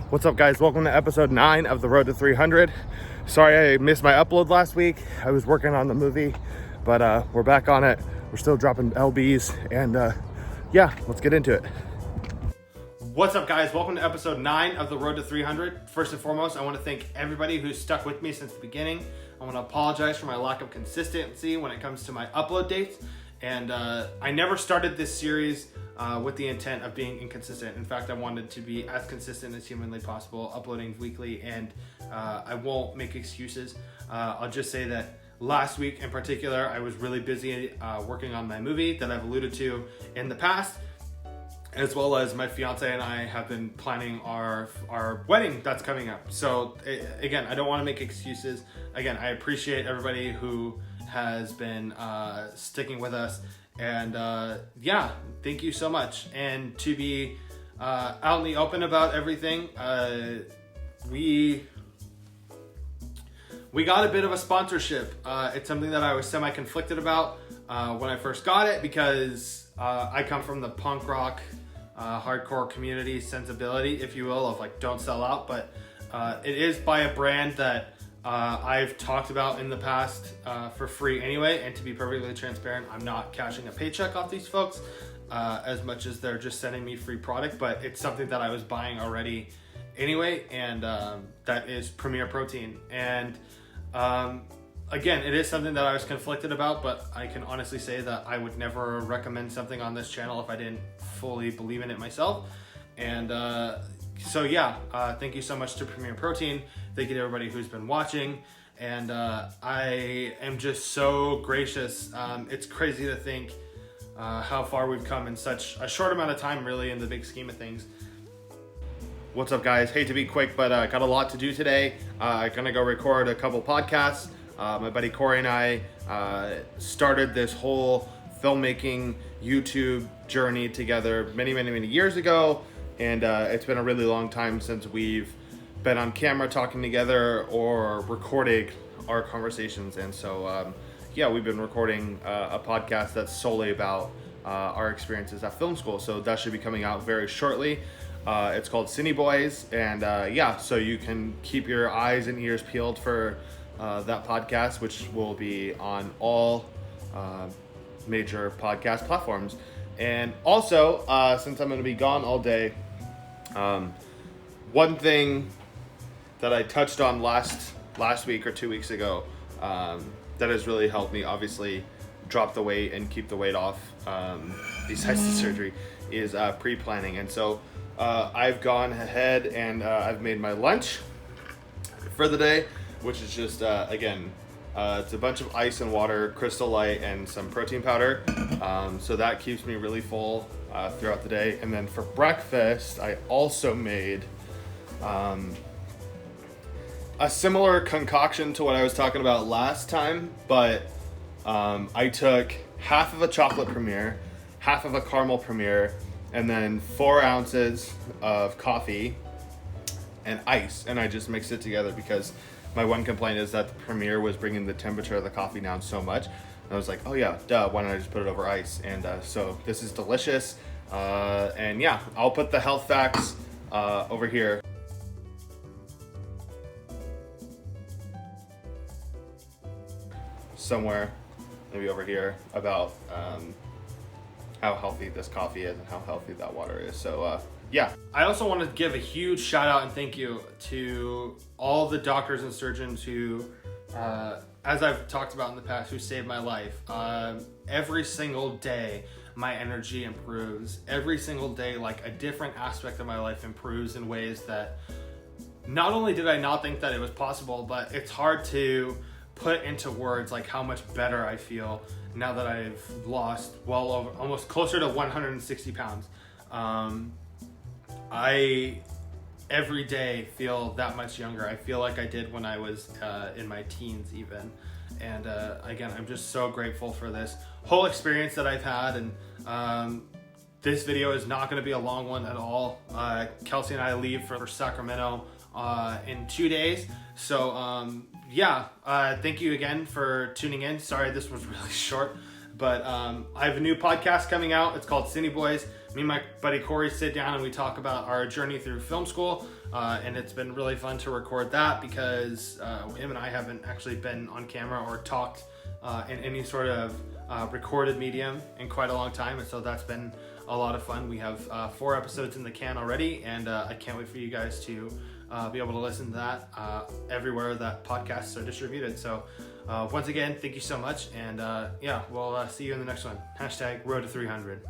What's up, guys? Welcome to episode 9 of the Road to 300. Sorry I missed my upload last week. I was working on the movie, but we're back on it. We're still dropping LBs, and yeah, let's get into it. What's up, guys? Welcome to episode 9 of the Road to 300. First and foremost, I want to thank everybody who's stuck with me since the beginning. I want to apologize for my lack of consistency when it comes to my upload dates. And I never started this series with the intent of being inconsistent. In fact, I wanted to be as consistent as humanly possible, uploading weekly, and I won't make excuses. I'll just say that last week in particular, I was really busy working on my movie that I've alluded to in the past, as well as my fiance and I have been planning our wedding that's coming up. So again, I don't want to make excuses. Again, I appreciate everybody who has been sticking with us, and yeah, thank you so much. And to be out in the open about everything, we got a bit of a sponsorship. It's something that I was semi-conflicted about when I first got it, because I come from the punk rock hardcore community sensibility, if you will, of like don't sell out, but it is by a brand that I've talked about in the past for free anyway. And to be perfectly transparent, I'm not cashing a paycheck off these folks as much as they're just sending me free product, but it's something that I was buying already anyway, and that is Premier Protein. And again, it is something that I was conflicted about, but I can honestly say that I would never recommend something on this channel if I didn't fully believe in it myself. And so yeah, thank you so much to Premier Protein. Thank you to everybody who's been watching. And I am just so gracious. It's crazy to think how far we've come in such a short amount of time, really, in the big scheme of things. What's up, guys? Hate to be quick, but got a lot to do today. Gonna go record a couple podcasts. My buddy Corey and I started this whole filmmaking YouTube journey together many years ago, and it's been a really long time since we've been on camera talking together or recording our conversations. And so yeah, we've been recording a podcast that's solely about our experiences at film school, so that should be coming out very shortly. It's called Cine Boys, and yeah, so you can keep your eyes and ears peeled for that podcast, which will be on all major podcast platforms. And also, since I'm going to be gone all day, one thing that I touched on last week or 2 weeks ago that has really helped me obviously drop the weight and keep the weight off besides the surgery is pre-planning. And so I've gone ahead and I've made my lunch for the day, which is just again, it's a bunch of ice and water, Crystal Light, and some protein powder. So that keeps me really full throughout the day. And then for breakfast, I also made a similar concoction to what I was talking about last time, but I took half of a chocolate Premier, half of a caramel Premier, and then 4 ounces of coffee and ice, and I just mixed it together because my one complaint is that the Premier was bringing the temperature of the coffee down so much. And I was like, oh yeah, duh, why don't I just put it over ice? And so this is delicious. And yeah, I'll put the health facts over here. Somewhere, maybe over here, about how healthy this coffee is and how healthy that water is. So yeah. I also want to give a huge shout out and thank you to all the doctors and surgeons who, as I've talked about in the past, who saved my life. Every single day, my energy improves. Every single day, like a different aspect of my life improves in ways that not only did I not think that it was possible, but it's hard to put into words like how much better I feel now that I've lost well over, almost closer to 160 pounds. I every day feel that much younger. I feel like I did when I was in my teens even. And again, I'm just so grateful for this whole experience that I've had. And this video is not going to be a long one at all. Kelsey and I leave for Sacramento in 2 days. So yeah, thank you again for tuning in. Sorry this was really short, but I have a new podcast coming out. It's called Cine Boys. me and my buddy Corey sit down and we talk about our journey through film school. And it's been really fun to record that because him and I haven't actually been on camera or talked in any sort of recorded medium in quite a long time. And so that's been a lot of fun. We have 4 episodes in the can already, and I can't wait for you guys to be able to listen to that everywhere that podcasts are distributed. So once again, thank you so much. And yeah, we'll see you in the next one. #Road to 300.